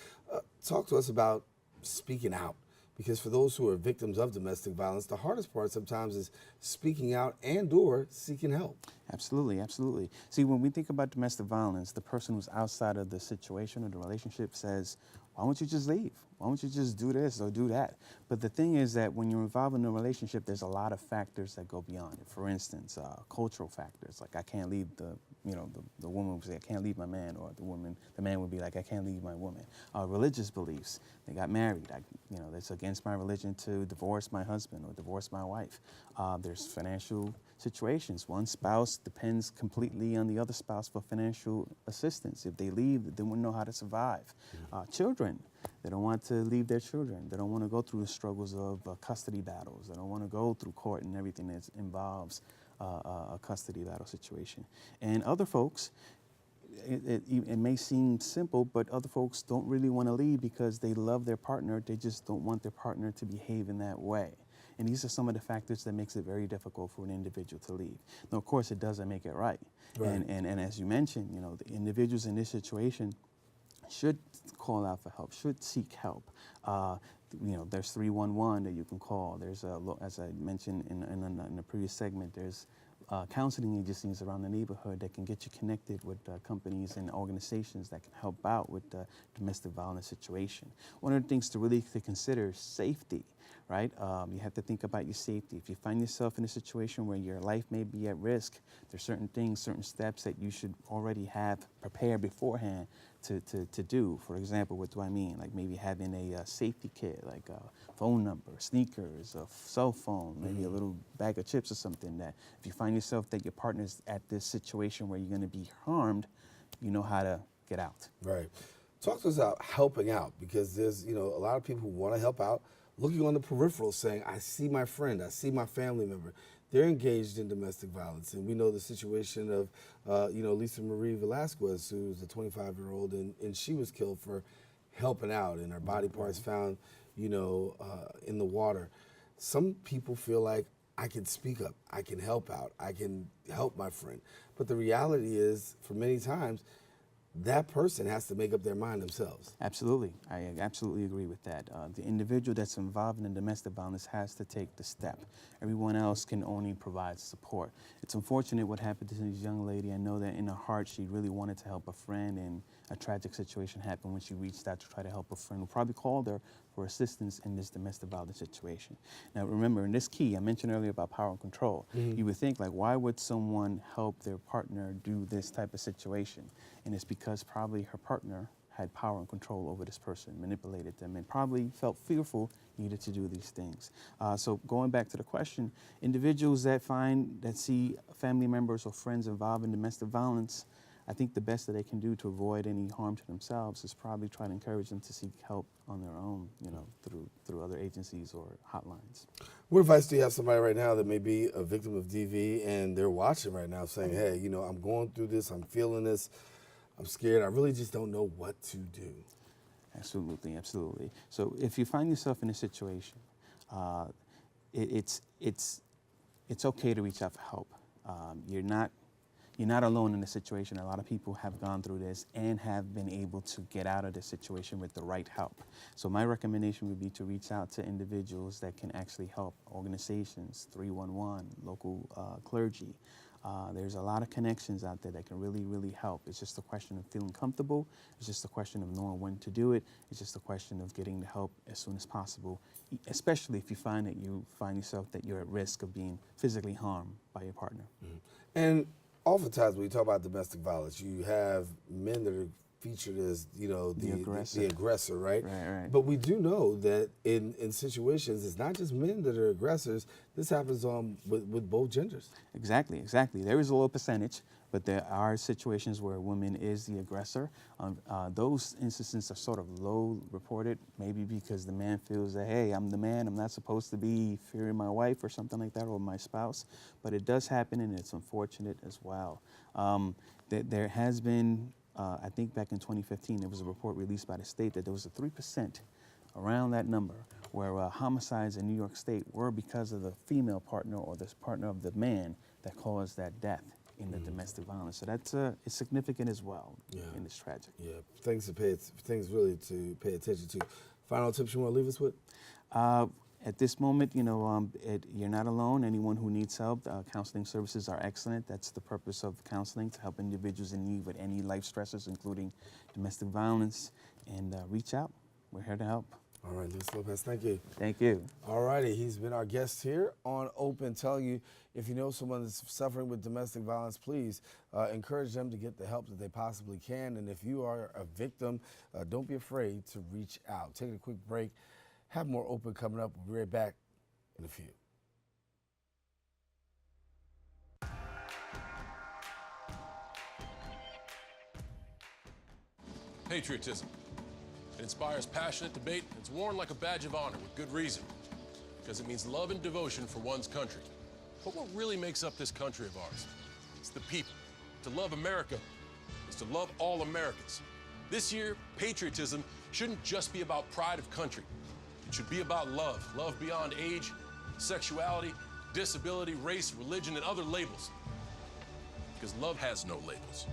Talk to us about speaking out, because for those who are victims of domestic violence, the hardest part sometimes is speaking out and/or seeking help. Absolutely, absolutely. See, when we think about domestic violence, the person who's outside of the situation or the relationship says, why don't you just leave? Why don't you just do this or do that? But the thing is that when you're involved in a relationship, there's a lot of factors that go beyond it. For instance, cultural factors, like I can't leave the woman would say, I can't leave my man, or the man would be like, I can't leave my woman. Religious beliefs, they got married. It's against my religion to divorce my husband or divorce my wife. There's financial situations. One spouse depends completely on the other spouse for financial assistance. If they leave, they wouldn't know how to survive. Children, they don't want to leave their children. They don't want to go through the struggles of custody battles. They don't want to go through court and everything that involves a custody battle situation. And other folks, it may seem simple, but other folks don't really want to leave because they love their partner. They just don't want their partner to behave in that way. And these are some of the factors that makes it very difficult for an individual to leave. Now, of course, it doesn't make it right. And as you mentioned, the individuals in this situation should call out for help, should seek help. There's 311 that you can call. There's, as I mentioned in the previous segment, there's counseling agencies around the neighborhood that can get you connected with companies and organizations that can help out with the domestic violence situation. One of the things to really consider is safety, right? You have to think about your safety. If you find yourself in a situation where your life may be at risk, there's certain things, certain steps that you should already have prepared beforehand to do. For example, what do I mean? Like maybe having a safety kit, like a phone number, sneakers, a cell phone, maybe a little bag of chips or something, that if you find yourself that your partner's at this situation where you're going to be harmed, you know how to get out. Right. Talk to us about helping out, because there's a lot of people who want to help out, looking on the peripheral saying, I see my friend, I see my family member. They're engaged in domestic violence. And we know the situation of, Lisa Marie Velasquez, who's a 25-year-old, and she was killed for helping out, and her body parts found, in the water. Some people feel like, I can speak up, I can help out, I can help my friend. But the reality is, for many times, that person has to make up their mind themselves. Absolutely. I absolutely agree with that. The individual that's involved in domestic violence has to take the step. Everyone else can only provide support. It's unfortunate what happened to this young lady. I know that in her heart she really wanted to help a friend, and a tragic situation happened when she reached out to try to help a friend who probably called her for assistance in this domestic violence situation. Now remember, in this key, I mentioned earlier about power and control. You would think, like, why would someone help their partner do this type of situation? And it's because probably her partner had power and control over this person, manipulated them, and probably felt fearful, needed to do these things. So going back to the question, individuals that see family members or friends involved in domestic violence, I think the best that they can do to avoid any harm to themselves is probably try to encourage them to seek help on their own, through other agencies or hotlines. What advice do you have somebody right now that may be a victim of DV and they're watching right now saying, hey, I'm going through this, I'm feeling this, I'm scared, I really just don't know what to do? Absolutely, absolutely. So if you find yourself in a situation, it's okay to reach out for help. You're not alone in the situation. A lot of people have gone through this and have been able to get out of this situation with the right help. So my recommendation would be to reach out to individuals that can actually help, organizations, 311, local clergy, There's a lot of connections out there that can really, really help. It's just a question of feeling comfortable. It's just a question of knowing when to do it. It's just a question of getting the help as soon as possible, especially if you find that you find yourself that you're at risk of being physically harmed by your partner. And oftentimes when you talk about domestic violence, you have men that are featured as, you know, the aggressor, right? Right. But we do know that in situations, it's not just men that are aggressors. This happens with both genders. Exactly. There is a low percentage, but there are situations where a woman is the aggressor. Those instances are sort of low reported, maybe because the man feels that, hey, I'm the man, I'm not supposed to be fearing my wife or something like that, or my spouse. But it does happen, and it's unfortunate as well. There has been, I think back in 2015, there was a report released by the state that there was a 3%, around that number, where homicides in New York State were because of the female partner or the partner of the man that caused that death in the domestic violence. So that's it's significant as well in this tragedy. Yeah, things really to pay attention to. Final tips you want to leave us with? At this moment, you know, you're not alone. Anyone who needs help, counseling services are excellent. That's the purpose of counseling, to help individuals in need with any life stressors, including domestic violence. And reach out. We're here to help. All right, Luis Lopez, thank you. Thank you. All righty, he's been our guest here on Open, telling you if you know someone that's suffering with domestic violence, please encourage them to get the help that they possibly can. And if you are a victim, don't be afraid to reach out. Taking a quick break. Have more Open coming up. We'll be right back in a few. Patriotism. It inspires passionate debate. It's worn like a badge of honor with good reason, because it means love and devotion for one's country. But what really makes up this country of ours? It's the people. To love America is to love all Americans. This year, patriotism shouldn't just be about pride of country. It should be about love. Love beyond age, sexuality, disability, race, religion, and other labels. Because love has no labels.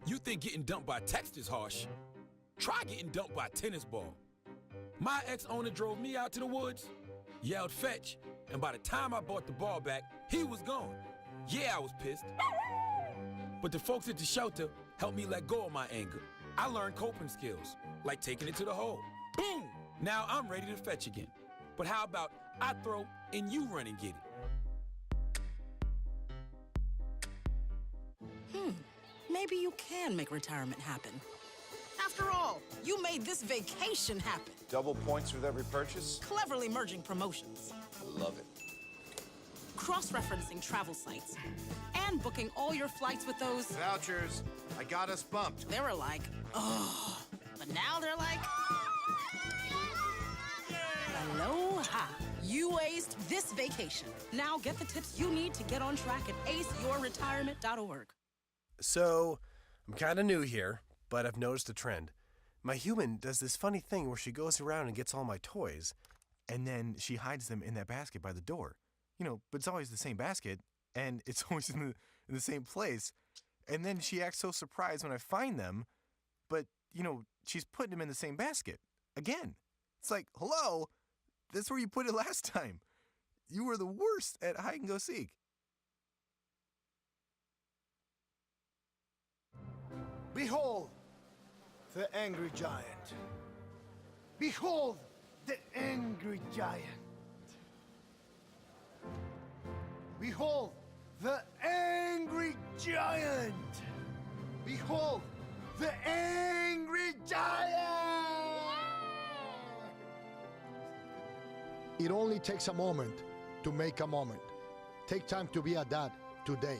You think getting dumped by text is harsh? Try getting dumped by a tennis ball. My ex-owner drove me out to the woods, yelled fetch, and by the time I brought the ball back, he was gone. Yeah, I was pissed. But the folks at the shelter helped me let go of my anger. I learned coping skills, like taking it to the hole. Boom! Now I'm ready to fetch again. But how about I throw and you run and get it? Maybe you can make retirement happen. After all, you made this vacation happen. Double points with every purchase? Cleverly merging promotions. I love it. Cross-referencing travel sites. And booking all your flights with those... Vouchers. I got us bumped. They were like, oh. But now they're like... Aloha. You aced this vacation. Now get the tips you need to get on track at aceyourretirement.org. So, I'm kind of new here, but I've noticed a trend. My human does this funny thing where she goes around and gets all my toys, and then she hides them in that basket by the door. You know, but it's always the same basket, and it's always in the same place. And then she acts so surprised when I find them, but, you know, she's putting them in the same basket. Again. It's like, hello, that's where you put it last time. You were the worst at hide and go seek. Behold, the angry giant. Behold, the angry giant. Behold, the angry giant. Behold, the angry giant. It only takes a moment to make a moment. Take time to be a dad today.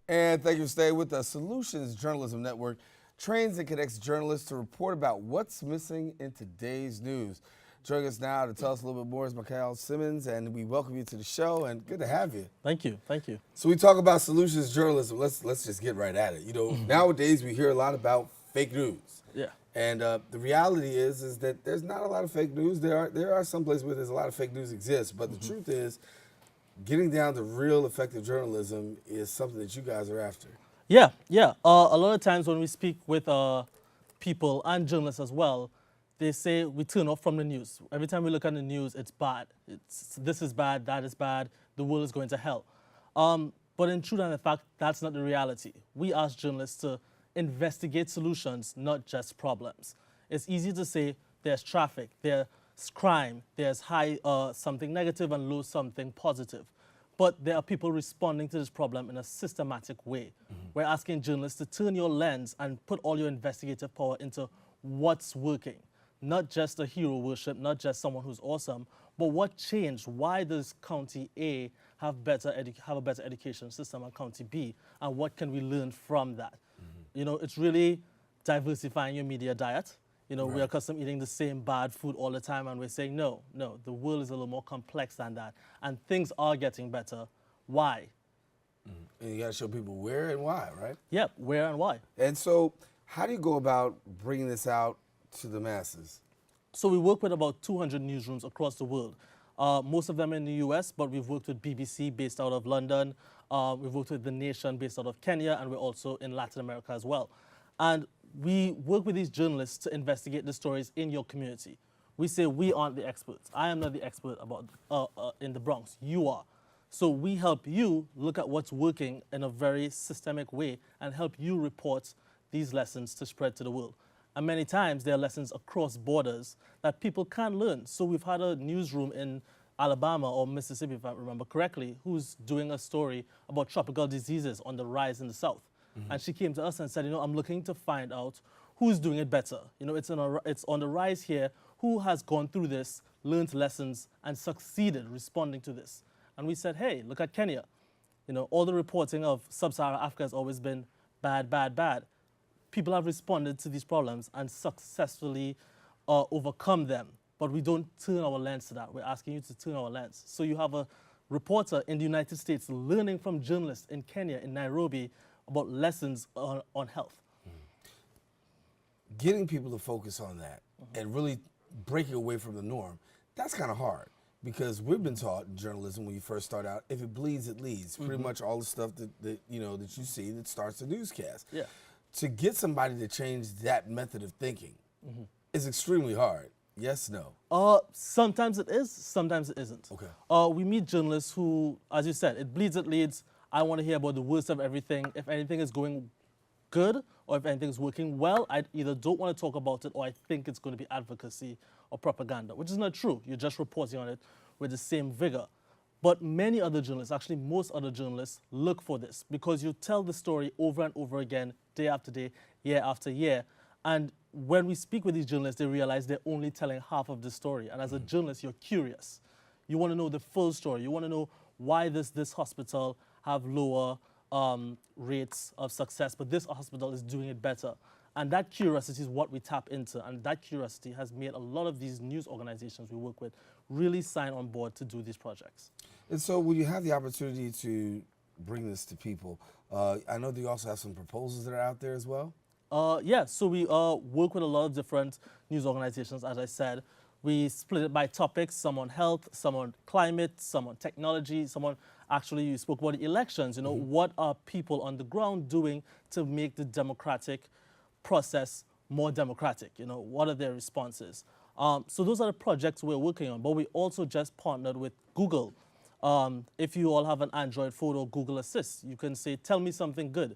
And thank you for staying with us. Solutions Journalism Network, trains and connects journalists to report about what's missing in today's news. Joining us now to tell us a little bit more is Mikhael Simmonds, and we welcome you to the show, and good to have you. Thank you, thank you. So we talk about solutions journalism. Let's just get right at it. You know, nowadays we hear a lot about fake news. Yeah. And the reality is that there's not a lot of fake news. There are some places where there's a lot of fake news exists, but the truth is, getting down to real effective journalism is something that you guys are after. Yeah. A lot of times when we speak with people and journalists as well, they say we turn off from the news. Every time we look at the news, it's bad. This is bad, that is bad, the world is going to hell. But in truth and in fact, that's not the reality. We ask journalists to investigate solutions, not just problems. It's easy to say there's traffic, there's crime, there's high something negative and low something positive. But there are people responding to this problem in a systematic way. We're asking journalists to turn your lens and put all your investigative power into what's working. Not just a hero worship, not just someone who's awesome, but what changed? Why does County A have a better education system and County B? And what can we learn from that? You know, it's really diversifying your media diet. You know, we're accustomed to eating the same bad food all the time, and we're saying, no, the world is a little more complex than that. And things are getting better. Why? And you got to show people where and why, right? Yep, where and why. And so how do you go about bringing this out to the masses? So we work with about 200 newsrooms across the world. Most of them in the US, but we've worked with BBC based out of London. We've worked with The Nation based out of Kenya, and we're also in Latin America as well. And we work with these journalists to investigate the stories in your community. We say we aren't the experts. I am not the expert about in the Bronx. You are. So we help you look at what's working in a very systemic way and help you report these lessons to spread to the world. And many times there are lessons across borders that people can't learn. So we've had a newsroom in Alabama or Mississippi, if I remember correctly, who's doing a story about tropical diseases on the rise in the South. And she came to us and said, you know, I'm looking to find out who's doing it better. You know, it's on the rise here. Who has gone through this, learned lessons, and succeeded responding to this? And we said, hey, look at Kenya. You know, all the reporting of sub-Saharan Africa has always been bad, bad, bad. People have responded to these problems and successfully overcome them. But we don't turn our lens to that. We're asking you to turn our lens. So you have a reporter in the United States learning from journalists in Kenya, in Nairobi, about lessons on health. Getting people to focus on that and really breaking away from the norm, that's kind of hard. Because we've been taught in journalism when you first start out, if it bleeds, it leads. Pretty much all the stuff that you see that starts a newscast. Yeah. To get somebody to change that method of thinking is extremely hard. Yes, no? Sometimes it is, sometimes it isn't. Okay. We meet journalists who, as you said, it bleeds, it leads. I want to hear about the worst of everything. If anything is going good or if anything is working well, I either don't want to talk about it or I think it's going to be advocacy or propaganda, which is not true. You're just reporting on it with the same vigor. But many other journalists, actually most other journalists, look for this because you tell the story over and over again, day after day, year after year. And when we speak with these journalists, they realize they're only telling half of the story. And as a journalist, you're curious. You want to know the full story. You want to know why this hospital have lower rates of success, but this hospital is doing it better. And that curiosity is what we tap into, and that curiosity has made a lot of these news organizations we work with really sign on board to do these projects. And so when you have the opportunity to bring this to people, I know that you also have some proposals that are out there as well? Yeah, so we work with a lot of different news organizations, as I said. We split it by topics, some on health, some on climate, some on technology, some on, actually you spoke about the elections, you know, what are people on the ground doing to make the democratic process more democratic, you know, what are their responses? So those are the projects we're working on, but we also just partnered with Google. If you all have an Android phone or Google Assist, you can say, tell me something good.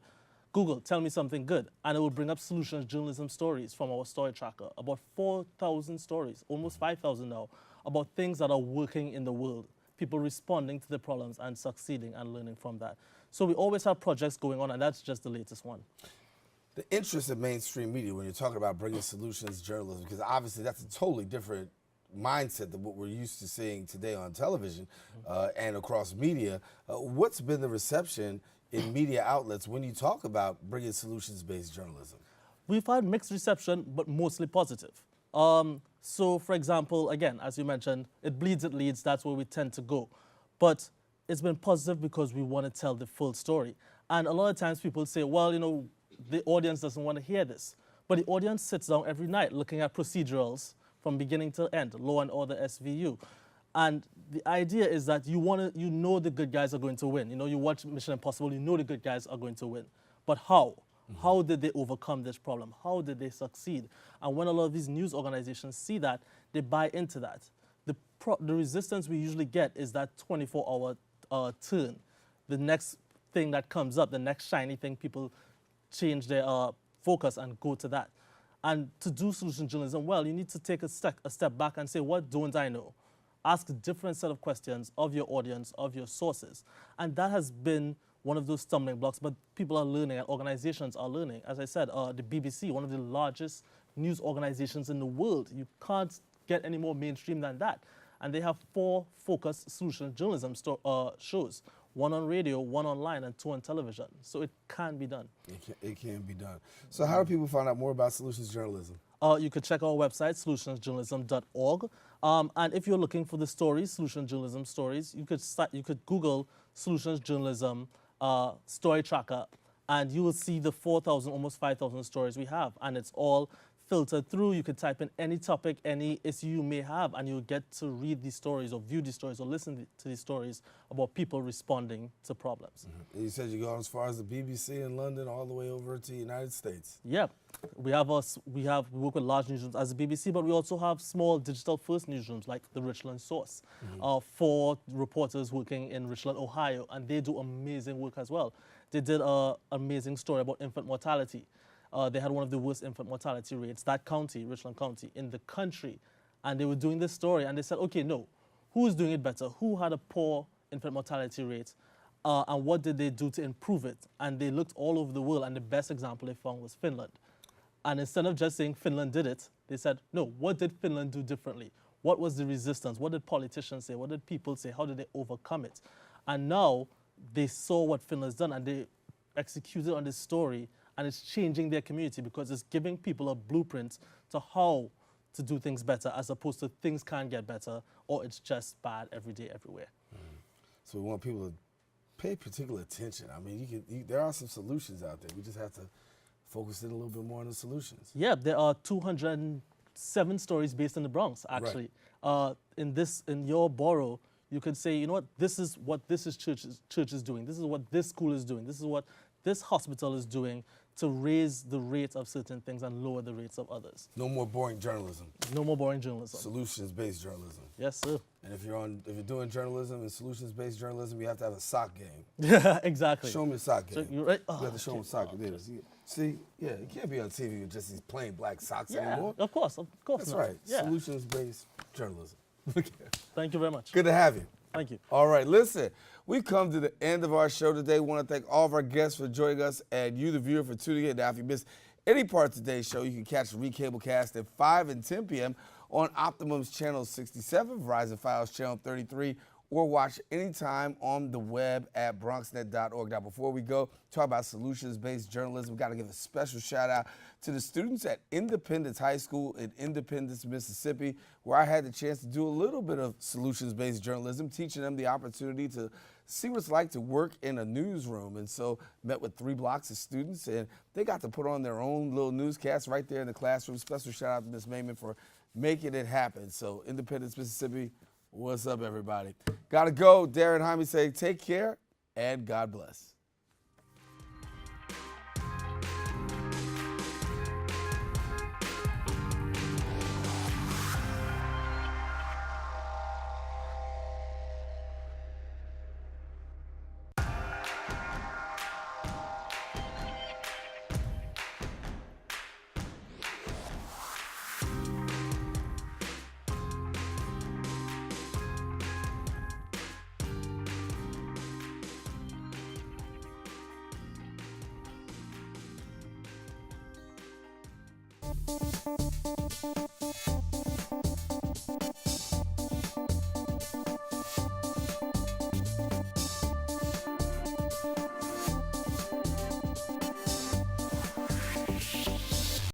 Google, tell me something good. And it will bring up solutions journalism stories from our story tracker, about 4,000 stories, almost 5,000 now, about things that are working in the world, people responding to the problems and succeeding and learning from that. So we always have projects going on, and that's just the latest one. The interest of mainstream media when you're talking about bringing solutions journalism, because obviously that's a totally different mindset than what we're used to seeing today on television and across media. What's been the reception in media outlets when you talk about bringing solutions-based journalism? We've had mixed reception, but mostly positive. So, for example, again, as you mentioned, it bleeds, it leads. That's where we tend to go. But it's been positive because we want to tell the full story. And a lot of times people say, well, you know, the audience doesn't want to hear this. But the audience sits down every night looking at procedurals from beginning to end, Law and Order SVU. And the idea is that you know the good guys are going to win. You know, you watch Mission Impossible, you know the good guys are going to win. But how? How did they overcome this problem? How did they succeed? And when a lot of these news organizations see that, they buy into that. The resistance we usually get is that 24-hour turn. The next thing that comes up, the next shiny thing, people change their focus and go to that. And to do solution journalism well, you need to take a step back and say, what don't I know? Ask a different set of questions of your audience, of your sources. And that has been one of those stumbling blocks, but people are learning and organizations are learning. As I said, the BBC, one of the largest news organizations in the world, you can't get any more mainstream than that. And they have 4 focused solution journalism shows, 1 on radio, 1 online, and 2 on television. So it can be done. It can be done. So how do people find out more about solutions journalism? You could check our website, solutionsjournalism.org. And if you're looking for the stories, solution journalism stories, you could Google solutions journalism story tracker, and you will see the 4,000, almost 5,000 stories we have. And it's all filtered through. You could type in any topic, any issue you may have, and you'll get to read these stories or view these stories or listen to these stories about people responding to problems. And you said you go as far as the BBC in London all the way over to the United States. Yeah. We work with large newsrooms as the BBC, but we also have small digital-first newsrooms like the Richland Source for reporters working in Richland, Ohio, and they do amazing work as well. They did an amazing story about infant mortality. They had one of the worst infant mortality rates, that county, Richland County, in the country. And they were doing this story, and they said, okay, no, who's doing it better? Who had a poor infant mortality rate? And what did they do to improve it? And they looked all over the world, and the best example they found was Finland. And instead of just saying Finland did it, they said, no, what did Finland do differently? What was the resistance? What did politicians say? What did people say? How did they overcome it? And now they saw what Finland's done, and they executed on this story, and it's changing their community because it's giving people a blueprint to how to do things better, as opposed to things can't get better or it's just bad every day, everywhere. So we want people to pay particular attention. I mean, there are some solutions out there. We just have to focus in a little bit more on the solutions. Yeah, there are 207 stories based in the Bronx, actually. Right. In your borough, you could say, you know what this church is doing. This is what this school is doing. This is what this hospital is doing to raise the rate of certain things and lower the rates of others. No more boring journalism. No more boring journalism. Solutions-based journalism. Yes, sir. And if you're doing journalism and solutions-based journalism, you have to have a sock game. Yeah, exactly. Show me a sock game. So you're right. You have to show them sock games. See, yeah, you can't be on TV with just these plain black socks anymore. Of course That's not. right. Yeah. Solutions-based journalism. Thank you very much. Good to have you. Thank you. All right, listen, we've come to the end of our show today. We want to thank all of our guests for joining us and you, the viewer, for tuning in. Now, if you missed any part of today's show, you can catch the recablecast at 5 and 10 p.m. on Optimum's Channel 67, Verizon Files Channel 33, or watch anytime on the web at bronxnet.org. Now, before we go, talk about solutions-based journalism, we've got to give a special shout-out to the students at Independence High School in Independence, Mississippi, where I had the chance to do a little bit of solutions-based journalism, teaching them the opportunity to see what it's like to work in a newsroom. And so met with 3 blocks of students, and they got to put on their own little newscast right there in the classroom. Special shout-out to Ms. Mayman for making it happen. So Independence, Mississippi, what's up, everybody? Gotta go. Daren Jaime saying take care and God bless.